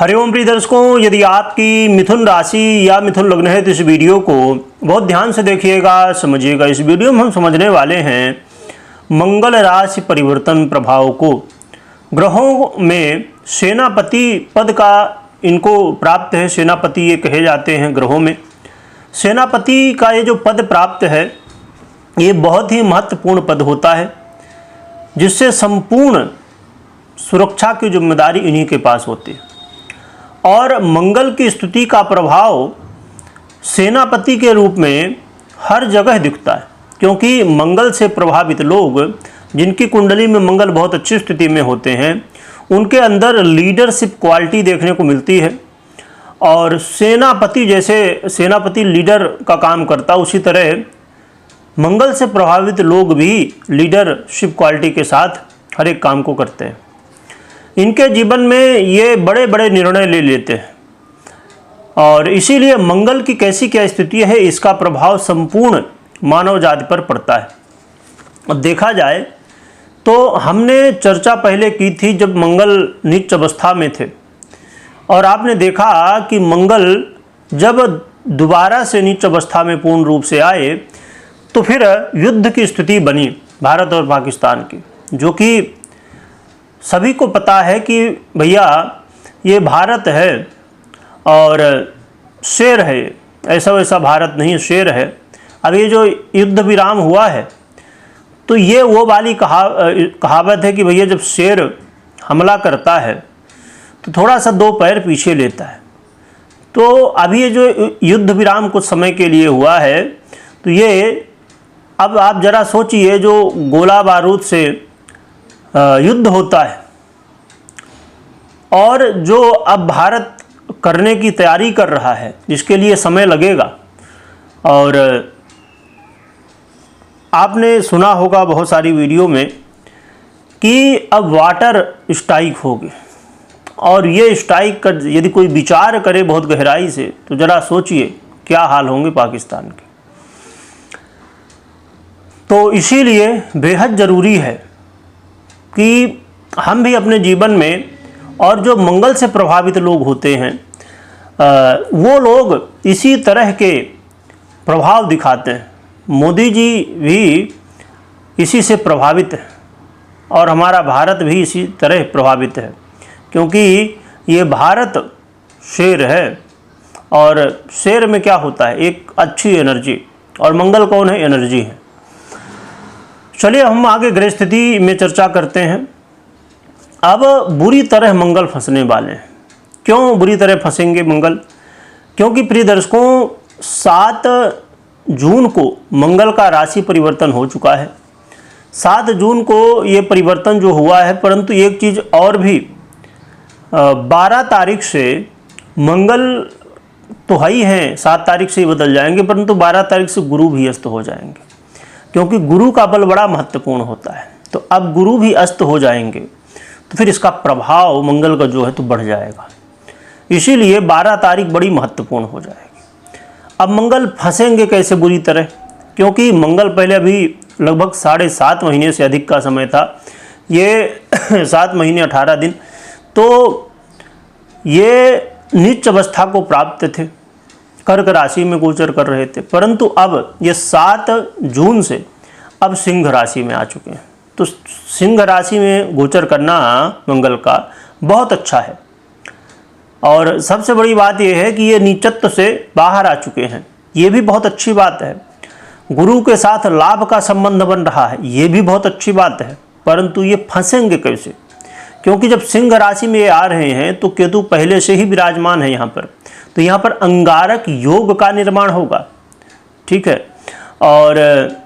हरिओम प्रिय दर्शकों, यदि आपकी मिथुन राशि या मिथुन लग्न है तो इस वीडियो को बहुत ध्यान से देखिएगा, समझिएगा। इस वीडियो में हम समझने वाले हैं मंगल राशि परिवर्तन प्रभाव को। ग्रहों में सेनापति पद का इनको प्राप्त है। सेनापति ये कहे जाते हैं ग्रहों में। सेनापति का ये जो पद प्राप्त है ये बहुत ही महत्वपूर्ण पद होता है, जिससे संपूर्ण सुरक्षा की जिम्मेदारी इन्हीं के पास होती है। और मंगल की स्तुति का प्रभाव सेनापति के रूप में हर जगह दिखता है, क्योंकि मंगल से प्रभावित लोग जिनकी कुंडली में मंगल बहुत अच्छी स्थिति में होते हैं उनके अंदर लीडरशिप क्वालिटी देखने को मिलती है। और सेनापति जैसे सेनापति लीडर का काम करता, उसी तरह मंगल से प्रभावित लोग भी लीडरशिप क्वालिटी के साथ हर एक काम को करते हैं। इनके जीवन में ये बड़े बड़े निर्णय ले लेते हैं, और इसीलिए मंगल की कैसी क्या स्थिति है इसका प्रभाव संपूर्ण मानव जाति पर पड़ता है। अब देखा जाए तो हमने चर्चा पहले की थी जब मंगल नीच अवस्था में थे, और आपने देखा कि मंगल जब दोबारा से नीच अवस्था में पूर्ण रूप से आए तो फिर युद्ध की स्थिति बनी भारत और पाकिस्तान की, जो कि सभी को पता है कि भैया ये भारत है और शेर है, ऐसा वैसा भारत नहीं, शेर है। अब ये जो युद्ध विराम हुआ है तो ये वो वाली कहावत है कि भैया जब शेर हमला करता है तो थोड़ा सा दो पैर पीछे लेता है। तो अभी ये जो युद्ध विराम कुछ समय के लिए हुआ है तो ये अब आप ज़रा सोचिए, जो गोला बारूद से युद्ध होता है और जो अब भारत करने की तैयारी कर रहा है, जिसके लिए समय लगेगा। और आपने सुना होगा बहुत सारी वीडियो में कि अब वाटर स्ट्राइक होगी, और ये स्ट्राइक कर यदि कोई विचार करे बहुत गहराई से तो ज़रा सोचिए क्या हाल होंगे पाकिस्तान के। तो इसीलिए बेहद ज़रूरी है कि हम भी अपने जीवन में, और जो मंगल से प्रभावित लोग होते हैं वो लोग इसी तरह के प्रभाव दिखाते हैं। मोदी जी भी इसी से प्रभावित है और हमारा भारत भी इसी तरह प्रभावित है, क्योंकि ये भारत शेर है, और शेर में क्या होता है, एक अच्छी एनर्जी, और मंगल कौन है, एनर्जी है। चलिए हम आगे ग्रह स्थिति में चर्चा करते हैं। अब बुरी तरह मंगल फंसने वाले हैं। क्यों बुरी तरह फंसेंगे मंगल? क्योंकि प्रिय दर्शकों 7 जून को मंगल का राशि परिवर्तन हो चुका है। 7 जून को ये परिवर्तन जो हुआ है, परंतु एक चीज़ और भी, 12 तारीख से मंगल तो ही हैं, 7 तारीख से ही बदल जाएंगे, परंतु 12 तारीख से गुरु भी अस्त हो जाएंगे, क्योंकि गुरु का बल बड़ा महत्वपूर्ण होता है। तो अब गुरु भी अस्त हो जाएंगे तो फिर इसका प्रभाव मंगल का जो है तो बढ़ जाएगा। इसीलिए 12 तारीख बड़ी महत्वपूर्ण हो जाएगी। अब मंगल फंसेंगे कैसे बुरी तरह? क्योंकि मंगल पहले अभी लगभग 7.5 महीने से अधिक का समय था, ये 7 महीने 18 दिन, तो ये नीच अवस्था को प्राप्त थे, कर्क राशि में गोचर कर रहे थे। परंतु अब ये 7 जून से अब सिंह राशि में आ चुके हैं। तो सिंह राशि में गोचर करना मंगल का बहुत अच्छा है, और सबसे बड़ी बात यह है कि ये नीचत्व से बाहर आ चुके हैं, ये भी बहुत अच्छी बात है। गुरु के साथ लाभ का संबंध बन रहा है, ये भी बहुत अच्छी बात है। परंतु ये फंसेंगे कैसे? क्योंकि जब सिंह राशि में ये आ रहे हैं तो केतु पहले से ही विराजमान है यहाँ पर, तो यहाँ पर अंगारक योग का निर्माण होगा, ठीक है। और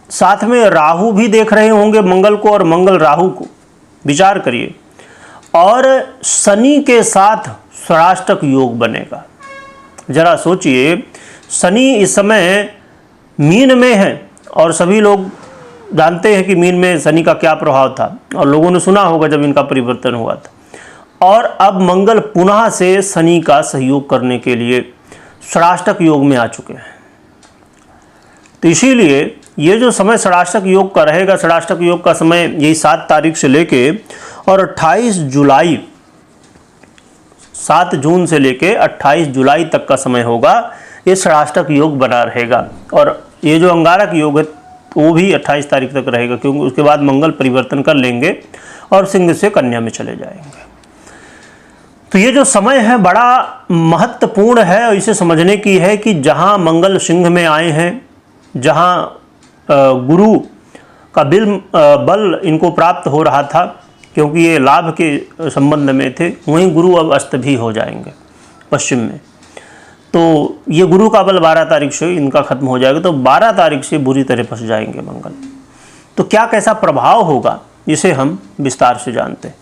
साथ में राहु भी देख रहे होंगे मंगल को, और मंगल राहु को, विचार करिए। और शनि के साथ षष्टक योग बनेगा। जरा सोचिए, शनि इस समय मीन में है, और सभी लोग जानते हैं कि मीन में शनि का क्या प्रभाव था, और लोगों ने सुना होगा जब इनका परिवर्तन हुआ था। और अब मंगल पुनः से शनि का सहयोग करने के लिए षष्टक योग में आ चुके हैं। तो इसीलिए ये जो समय षष्टक योग का रहेगा, षष्टक योग का समय यही 7 तारीख से लेके और 28 जुलाई 7 जून से लेके 28 जुलाई तक का समय होगा, ये षडाष्टक योग बना रहेगा। और ये जो अंगारक योग है वो भी 28 तारीख तक रहेगा, क्योंकि उसके बाद मंगल परिवर्तन कर लेंगे और सिंह से कन्या में चले जाएंगे। तो ये जो समय है बड़ा महत्वपूर्ण है और इसे समझने की है कि जहाँ मंगल सिंह में आए हैं, जहाँ गुरु का बल इनको प्राप्त हो रहा था, क्योंकि ये लाभ के संबंध में थे, वहीं गुरु अब अस्त भी हो जाएंगे पश्चिम में। तो ये गुरु का बल 12 तारीख से इनका खत्म हो जाएगा, तो 12 तारीख से बुरी तरह फंस जाएंगे मंगल। तो क्या कैसा प्रभाव होगा इसे हम विस्तार से जानते हैं।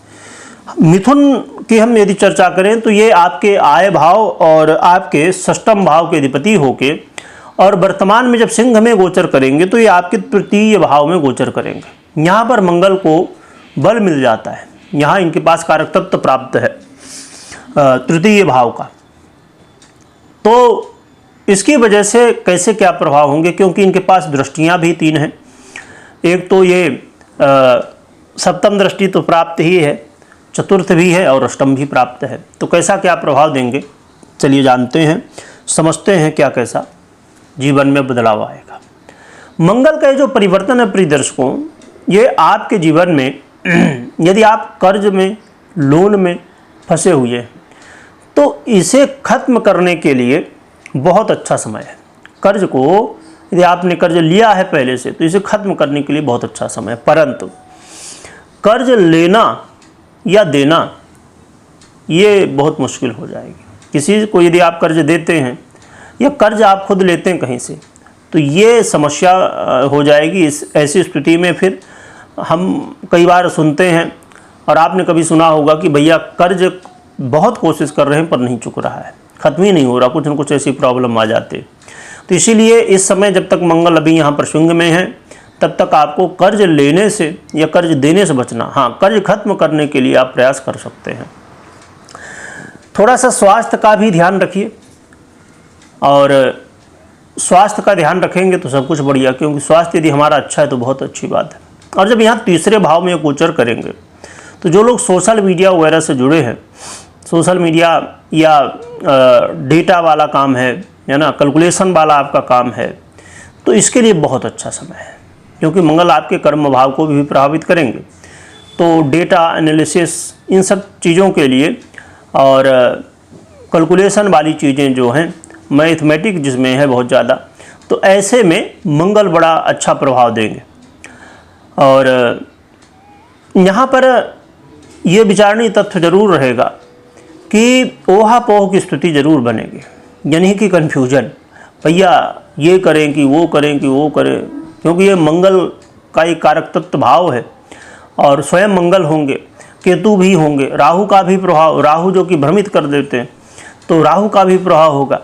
मिथुन की हम यदि चर्चा करें तो ये आपके आय भाव और आपके षष्ठम भाव के अधिपति होके, और वर्तमान में जब सिंह में गोचर करेंगे तो ये आपके तृतीय भाव में गोचर करेंगे। यहाँ पर मंगल को बल मिल जाता है, यहाँ इनके पास कारक तत्व प्राप्त है तृतीय भाव का। तो इसकी वजह से कैसे क्या प्रभाव होंगे, क्योंकि इनके पास दृष्टियाँ भी 3 हैं। एक तो ये सप्तम दृष्टि तो प्राप्त ही है, चतुर्थ भी है और अष्टम भी प्राप्त है। तो कैसा क्या प्रभाव देंगे, चलिए जानते हैं, समझते हैं क्या कैसा जीवन में बदलाव आएगा। मंगल का जो परिवर्तन है प्रिय दर्शकों, ये आपके जीवन में यदि आप कर्ज में, लोन में फंसे हुए हैं तो इसे खत्म करने के लिए बहुत अच्छा समय है। कर्ज को यदि आपने कर्ज लिया है पहले से तो इसे खत्म करने के लिए बहुत अच्छा समय है। परंतु कर्ज लेना या देना ये बहुत मुश्किल हो जाएगी। किसी को यदि आप कर्ज देते हैं या कर्ज आप खुद लेते हैं कहीं से, तो ये समस्या हो जाएगी। इस ऐसी स्थिति में फिर हम कई बार सुनते हैं, और आपने कभी सुना होगा कि भैया कर्ज बहुत कोशिश कर रहे हैं पर नहीं चुक रहा है, ख़त्म ही नहीं हो रहा, कुछ न कुछ ऐसी प्रॉब्लम आ जाती है। तो इसीलिए इस समय जब तक मंगल अभी यहाँ पर शुंग में है तब तक आपको कर्ज लेने से या कर्ज देने से बचना, हाँ कर्ज खत्म करने के लिए आप प्रयास कर सकते हैं। थोड़ा सा स्वास्थ्य का भी ध्यान रखिए, और स्वास्थ्य का ध्यान रखेंगे तो सब कुछ बढ़िया, क्योंकि स्वास्थ्य यदि हमारा अच्छा है तो बहुत अच्छी बात है। और जब यहाँ तीसरे भाव में गोचर करेंगे तो जो लोग सोशल मीडिया वगैरह से जुड़े हैं, सोशल मीडिया या डेटा वाला काम है ना, कैलकुलेशन वाला आपका काम है, तो इसके लिए बहुत अच्छा समय है, क्योंकि मंगल आपके कर्म भाव को भी प्रभावित करेंगे। तो डेटा एनालिसिस इन सब चीज़ों के लिए और कैलकुलेशन वाली चीज़ें जो हैं, मैथमेटिक जिसमें है बहुत ज़्यादा, तो ऐसे में मंगल बड़ा अच्छा प्रभाव देंगे। और यहाँ पर ये विचारणीय तथ्य जरूर रहेगा कि ओहापोह की स्थिति जरूर बनेगी, यानी कि कन्फ्यूजन, भैया ये करें कि वो करें कि वो करें, क्योंकि ये मंगल का एक कारक तत्व भाव है और स्वयं मंगल होंगे, केतु भी होंगे, राहु का भी प्रभाव, राहु जो कि भ्रमित कर देते हैं, तो राहु का भी प्रभाव होगा।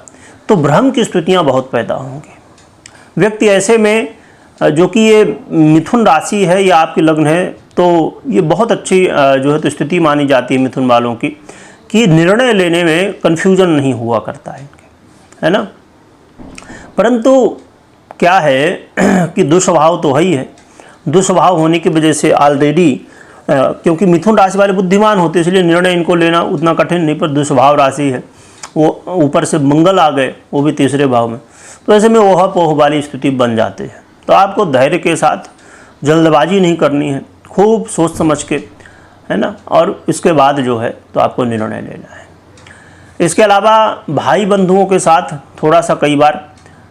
तो भ्रम की स्थितियाँ बहुत पैदा होंगी। व्यक्ति ऐसे में जो कि ये मिथुन राशि है या आपकी लग्न है, तो ये बहुत अच्छी जो है तो स्थिति मानी जाती है मिथुन वालों की, कि निर्णय लेने में कन्फ्यूजन नहीं हुआ करता है इनके, है ना। परंतु क्या है कि दुस्वभाव तो है ही है। दुस्वभाव होने की वजह से ऑलरेडी, क्योंकि मिथुन राशि वाले बुद्धिमान होते हैं इसलिए निर्णय इनको लेना उतना कठिन नहीं, पर दुस्वभाव राशि है, वो ऊपर से मंगल आ गए, वो भी तीसरे भाव में, तो ऐसे में ओहापोह वाली स्थिति बन जाती है। तो आपको धैर्य के साथ, जल्दबाजी नहीं करनी है, खूब सोच समझ के, है ना, और इसके बाद जो है तो आपको निर्णय लेना है। इसके अलावा भाई बंधुओं के साथ थोड़ा सा कई बार,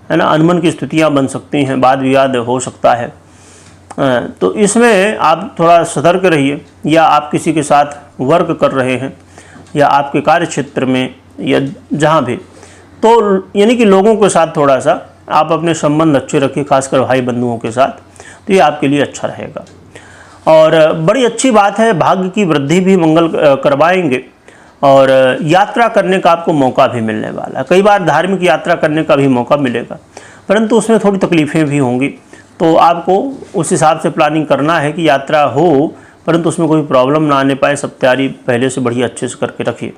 है ना, अनबन की स्थितियां बन सकती हैं, वाद विवाद हो सकता है। तो इसमें आप थोड़ा सतर्क रहिए, या आप किसी के साथ वर्क कर रहे हैं या आपके कार्य क्षेत्र में या जहाँ भी, तो यानी कि लोगों के साथ थोड़ा सा आप अपने संबंध अच्छे रखिए, खासकर भाई बंधुओं के साथ, तो ये आपके लिए अच्छा रहेगा। और बड़ी अच्छी बात है, भाग्य की वृद्धि भी मंगल करवाएंगे, और यात्रा करने का आपको मौका भी मिलने वाला है। कई बार धार्मिक यात्रा करने का भी मौका मिलेगा, परंतु उसमें थोड़ी तकलीफ़ें भी होंगी, तो आपको उस हिसाब से प्लानिंग करना है कि यात्रा हो परंतु उसमें कोई प्रॉब्लम ना आने पाए। सब तैयारी पहले से बढ़िया अच्छे से करके रखिए,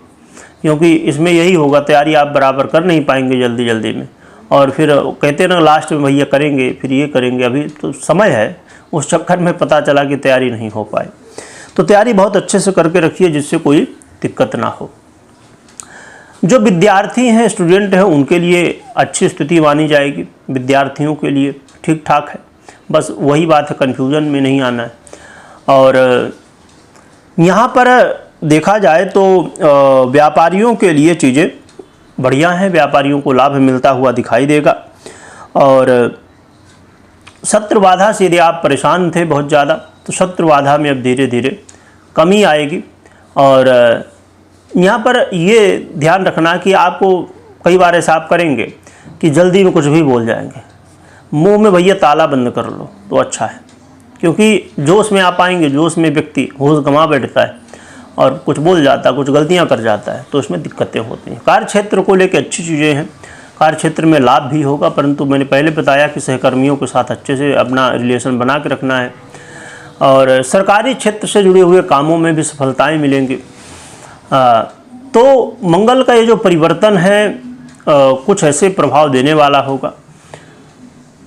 क्योंकि इसमें यही होगा, तैयारी आप बराबर कर नहीं पाएंगे जल्दी जल्दी में, और फिर कहते हैं ना लास्ट में भैया करेंगे, फिर ये करेंगे, अभी तो समय है, उस चक्कर में पता चला कि तैयारी नहीं हो पाए। तो तैयारी बहुत अच्छे से करके रखिए जिससे कोई दिक्कत ना हो। जो विद्यार्थी हैं, स्टूडेंट हैं, उनके लिए अच्छी स्थिति मानी जाएगी। विद्यार्थियों के लिए ठीक ठाक है, बस वही बात है, कन्फ्यूजन में नहीं आना है। और यहाँ पर देखा जाए तो व्यापारियों के लिए चीज़ें बढ़िया हैं, व्यापारियों को लाभ मिलता हुआ दिखाई देगा। और शत्रु बाधा से यदि आप परेशान थे बहुत ज़्यादा, तो शत्रु बाधा में अब धीरे धीरे कमी आएगी। और यहाँ पर ये ध्यान रखना कि आपको कई बार ऐसा आप करेंगे कि जल्दी में कुछ भी बोल जाएंगे, मुंह में भैया ताला बंद कर लो तो अच्छा है, क्योंकि जोश में आप आएंगे, जोश में व्यक्ति होश गंवा बैठता है और कुछ बोल जाता है, कुछ गलतियाँ कर जाता है, तो इसमें दिक्कतें होती हैं। कार्य क्षेत्र को लेकर अच्छी चीज़ें हैं, कार्य क्षेत्र में लाभ भी होगा, परंतु मैंने पहले बताया कि सहकर्मियों के साथ अच्छे से अपना रिलेशन बना के रखना है। और सरकारी क्षेत्र से जुड़े हुए कामों में भी सफलताएं मिलेंगी। तो मंगल का ये जो परिवर्तन है कुछ ऐसे प्रभाव देने वाला होगा।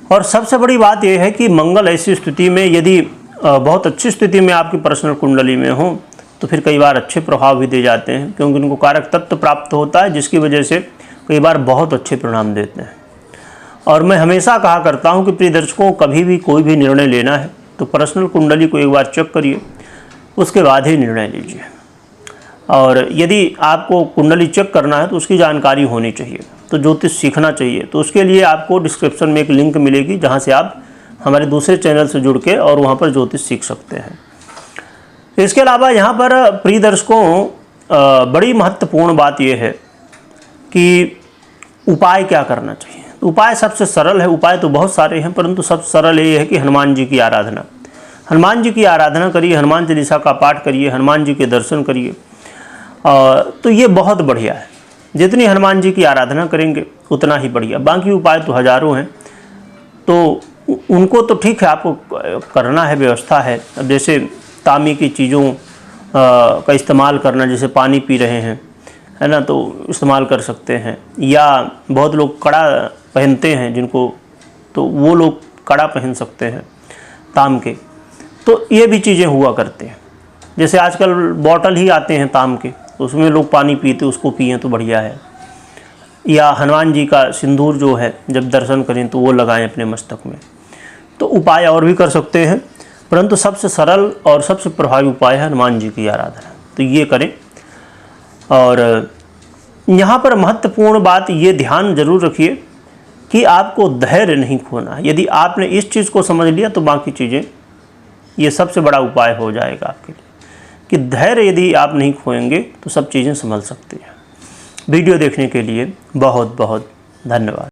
और सबसे बड़ी बात यह है कि मंगल ऐसी स्थिति में यदि बहुत अच्छी स्थिति में आपकी पर्सनल कुंडली में हो तो फिर कई बार अच्छे प्रभाव भी दे जाते हैं, क्योंकि उनको कारक तत्व प्राप्त होता है, जिसकी वजह से कई बार बहुत अच्छे परिणाम देते हैं। और मैं हमेशा कहा करता हूं कि प्रिय दर्शकों, कभी भी कोई भी निर्णय लेना है तो पर्सनल कुंडली को एक बार चेक करिए, उसके बाद ही निर्णय लीजिए। और यदि आपको कुंडली चेक करना है तो उसकी जानकारी होनी चाहिए, तो ज्योतिष सीखना चाहिए, तो उसके लिए आपको डिस्क्रिप्शन में एक लिंक मिलेगी जहाँ से आप हमारे दूसरे चैनल से जुड़ के और वहाँ पर ज्योतिष सीख सकते हैं। इसके अलावा यहाँ पर प्रिय दर्शकों बड़ी महत्वपूर्ण बात यह है कि उपाय क्या करना चाहिए। तो उपाय सबसे सरल है, उपाय तो बहुत सारे हैं, परंतु सबसे सरल ये है कि हनुमान जी की आराधना। हनुमान जी की आराधना करिए, हनुमान चालीसा का पाठ करिए, हनुमान जी के दर्शन करिए, तो ये बहुत बढ़िया है। जितनी हनुमान जी की आराधना करेंगे उतना ही बढ़िया। बाकी उपाय तो हज़ारों हैं, तो उनको तो ठीक है आपको करना है, व्यवस्था है। अब जैसे तांबे की चीज़ों का इस्तेमाल करना, जैसे पानी पी रहे हैं, है ना, तो इस्तेमाल कर सकते हैं। या बहुत लोग कड़ा पहनते हैं जिनको, तो वो लोग कड़ा पहन सकते हैं तांबे के, तो ये भी चीज़ें हुआ करते हैं। जैसे आजकल बॉटल ही आते हैं तांबे के, उसमें लोग पानी पीते, उसको पिएं तो बढ़िया है। या हनुमान जी का सिंदूर जो है जब दर्शन करें तो वो लगाएं अपने मस्तक में। तो उपाय और भी कर सकते हैं, परंतु सबसे सरल और सबसे प्रभावी उपाय है हनुमान जी की आराधना, तो ये करें। और यहाँ पर महत्वपूर्ण बात ये ध्यान जरूर रखिए कि आपको धैर्य नहीं खोना है। यदि आपने इस चीज़ को समझ लिया तो बाकी चीज़ें, ये सबसे बड़ा उपाय हो जाएगा आपके लिए, कि धैर्य यदि आप नहीं खोएंगे तो सब चीज़ें संभल सकती हैं। वीडियो देखने के लिए बहुत बहुत धन्यवाद।